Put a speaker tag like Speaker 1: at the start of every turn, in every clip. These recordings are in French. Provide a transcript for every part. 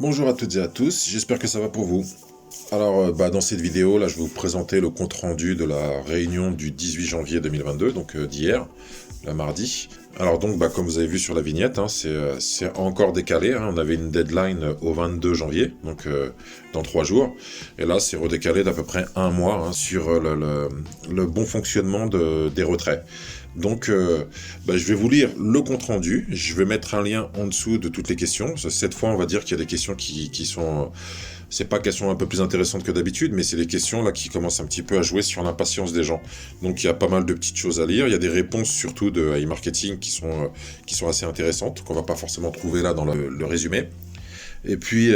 Speaker 1: Bonjour à toutes et à tous, j'espère que ça va pour vous. Alors, dans cette vidéo, là, je vais vous présenter le compte-rendu de la réunion du 18 janvier 2022, donc d'hier, le mardi. Alors donc, comme vous avez vu sur la vignette, hein, c'est encore décalé, hein. On avait une deadline au 22 janvier, donc dans 3 jours. Et là, c'est redécalé d'à peu près un mois, hein, sur le bon fonctionnement des retraits. Donc, je vais vous lire le compte-rendu. Je vais mettre un lien en dessous de toutes les questions. Cette fois, on va dire qu'il y a des questions qui sont... c'est pas qu'elles sont un peu plus intéressantes que d'habitude, mais c'est des questions là qui commencent un petit peu à jouer sur l'impatience des gens. Donc il y a pas mal de petites choses à lire. Il y a des réponses surtout de e-marketing qui sont assez intéressantes, qu'on va pas forcément trouver là dans le résumé. Et puis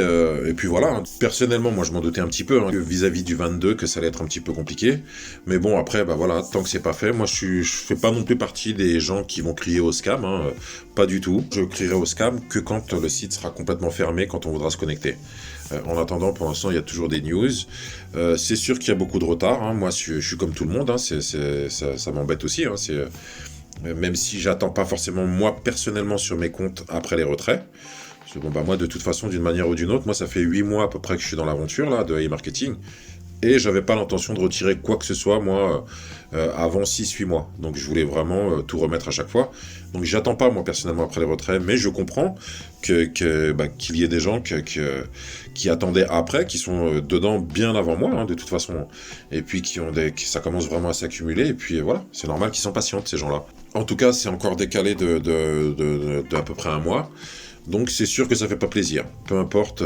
Speaker 1: voilà, hein. Personnellement, moi je m'en doutais un petit peu, hein, vis-à-vis du 22, que ça allait être un petit peu compliqué. Mais bon, après, voilà, tant que c'est pas fait, moi je fais pas non plus partie des gens qui vont crier au scam, hein, pas du tout. Je crierai au scam que quand le site sera complètement fermé, quand on voudra se connecter. En attendant, pour l'instant, il y a toujours des news. C'est sûr qu'il y a beaucoup de retard, hein. Moi je suis comme tout le monde, hein. Ça m'embête aussi, hein. Même si j'attends pas forcément moi personnellement sur mes comptes après les retraits. Moi, de toute façon, d'une manière ou d'une autre, moi, ça fait 8 mois à peu près que je suis dans l'aventure là de e-marketing. Et j'avais pas l'intention de retirer quoi que ce soit, moi, avant 6-8 mois. Donc je voulais vraiment tout remettre à chaque fois. Donc j'attends pas, moi, personnellement, après les retraits, mais je comprends qu'il y ait des gens qui attendaient après, qui sont dedans bien avant moi, hein, de toute façon. Et puis ça commence vraiment à s'accumuler. Et puis voilà, c'est normal qu'ils sont patients, ces gens-là. En tout cas, c'est encore décalé d'à peu près un mois. Donc c'est sûr que ça fait pas plaisir. Peu importe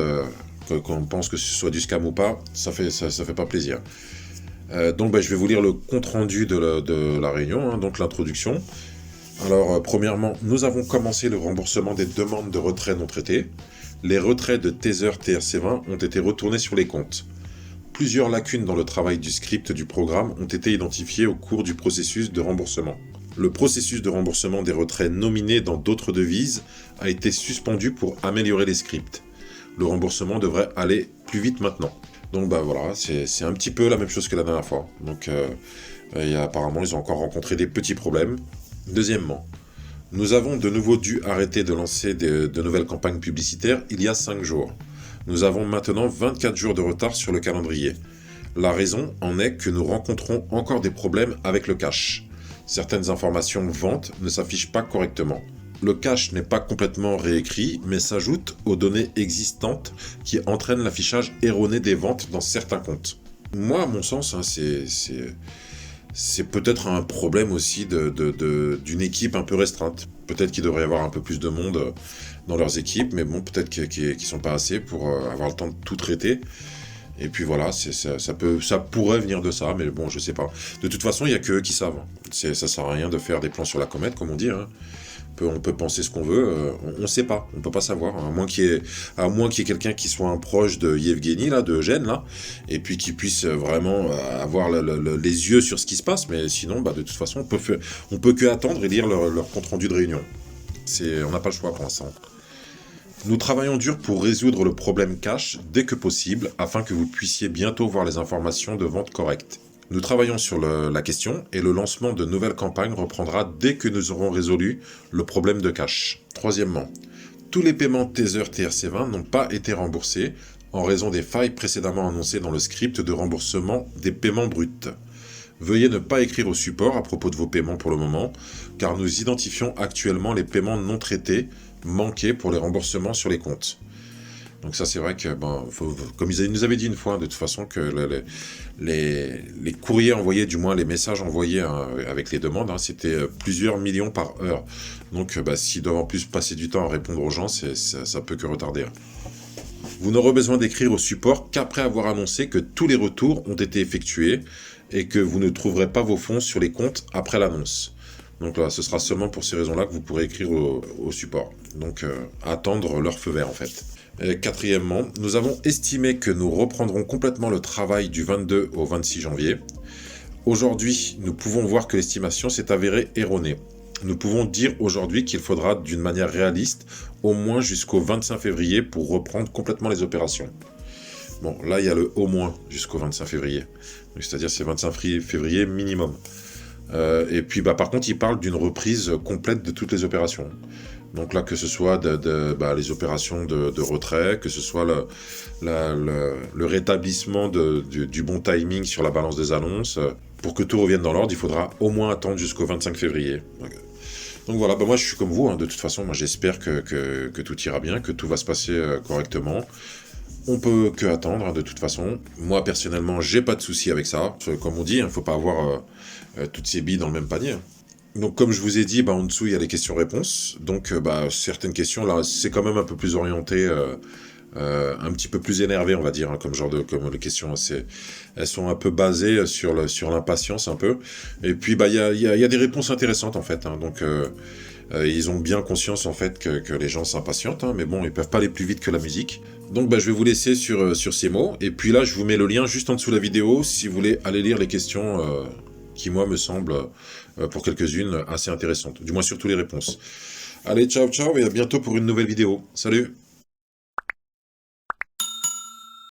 Speaker 1: qu'on pense que ce soit du scam ou pas, ça fait pas plaisir. Je vais vous lire le compte-rendu de la réunion, hein, donc l'introduction. Alors, premièrement, nous avons commencé le remboursement des demandes de retrait non traitées. Les retraits de Tether TRC20 ont été retournés sur les comptes. Plusieurs lacunes dans le travail du script du programme ont été identifiées au cours du processus de remboursement. Le processus de remboursement des retraits nominés dans d'autres devises a été suspendu pour améliorer les scripts. Le remboursement devrait aller plus vite maintenant. Donc voilà, c'est un petit peu la même chose que la dernière fois. Donc apparemment ils ont encore rencontré des petits problèmes. Deuxièmement, nous avons de nouveau dû arrêter de lancer de nouvelles campagnes publicitaires il y a 5 jours. Nous avons maintenant 24 jours de retard sur le calendrier. La raison en est que nous rencontrons encore des problèmes avec le cache. Certaines informations ventes ne s'affichent pas correctement. Le cache n'est pas complètement réécrit, mais s'ajoute aux données existantes qui entraînent l'affichage erroné des ventes dans certains comptes. Moi, à mon sens, hein, c'est peut-être un problème aussi d'une équipe un peu restreinte. Peut-être qu'il devrait y avoir un peu plus de monde dans leurs équipes, mais bon, peut-être qu'ils sont pas assez pour avoir le temps de tout traiter. Et puis voilà, ça pourrait venir de ça, mais bon, je sais pas. De toute façon, il y a que eux qui savent. Ça sert à rien de faire des plans sur la comète, comme on dit, hein. On peut penser ce qu'on veut, on sait pas, on peut pas savoir, hein. À moins qu'il y ait quelqu'un qui soit un proche de Yevgeny, là, de Eugène, là, et puis qui puisse vraiment avoir les yeux sur ce qui se passe, mais sinon, de toute façon, on peut que attendre et lire leur compte-rendu de réunion. On n'a pas le choix pour l'instant. Nous travaillons dur pour résoudre le problème cache dès que possible, afin que vous puissiez bientôt voir les informations de vente correctes. Nous travaillons sur la question et le lancement de nouvelles campagnes reprendra dès que nous aurons résolu le problème de cache. Troisièmement, tous les paiements Tether TRC20 n'ont pas été remboursés en raison des failles précédemment annoncées dans le script de remboursement des paiements bruts. Veuillez ne pas écrire au support à propos de vos paiements pour le moment, car nous identifions actuellement les paiements non traités manqués pour les remboursements sur les comptes. Donc ça, c'est vrai que, comme ils nous avaient dit une fois, de toute façon, que les courriers envoyés, du moins les messages envoyés, hein, avec les demandes, hein, c'était plusieurs millions par heure. Donc s'ils doivent en plus passer du temps à répondre aux gens, ça peut que retarder. Vous n'aurez besoin d'écrire au support qu'après avoir annoncé que tous les retours ont été effectués et que vous ne trouverez pas vos fonds sur les comptes après l'annonce. Donc là, ce sera seulement pour ces raisons-là que vous pourrez écrire au support. Donc attendre leur feu vert en fait. Quatrièmement, nous avons estimé que nous reprendrons complètement le travail du 22 au 26 janvier. Aujourd'hui, nous pouvons voir que l'estimation s'est avérée erronée. Nous pouvons dire aujourd'hui qu'il faudra, d'une manière réaliste, au moins jusqu'au 25 février pour reprendre complètement les opérations. Bon, là, il y a le au moins jusqu'au 25 février. C'est-à-dire c'est 25 février minimum. Et puis par contre, il parle d'une reprise complète de toutes les opérations. Donc là, que ce soit les opérations de retrait, que ce soit le rétablissement du bon timing sur la balance des annonces. Pour que tout revienne dans l'ordre, il faudra au moins attendre jusqu'au 25 février. Donc voilà, moi je suis comme vous, hein, de toute façon, moi j'espère que tout ira bien, que tout va se passer correctement. On peut que attendre, hein, de toute façon. Moi personnellement, j'ai pas de souci avec ça. Comme on dit, il ne faut pas avoir toutes ces billes dans le même panier. Donc comme je vous ai dit, en dessous il y a les questions-réponses. Donc certaines questions là, c'est quand même un peu plus orienté, un petit peu plus énervé, on va dire, hein, comme les questions. Elles sont un peu basées sur l'impatience un peu. Et puis il y a des réponses intéressantes en fait. Hein, donc ils ont bien conscience en fait que les gens s'impatientent, hein, mais bon, ils peuvent pas aller plus vite que la musique. Donc je vais vous laisser sur ces mots. Et puis là, je vous mets le lien juste en dessous de la vidéo si vous voulez aller lire les questions qui, moi, me semblent, pour quelques-unes, assez intéressantes. Du moins, surtout les réponses. Allez, ciao, ciao, et à bientôt pour une nouvelle vidéo. Salut!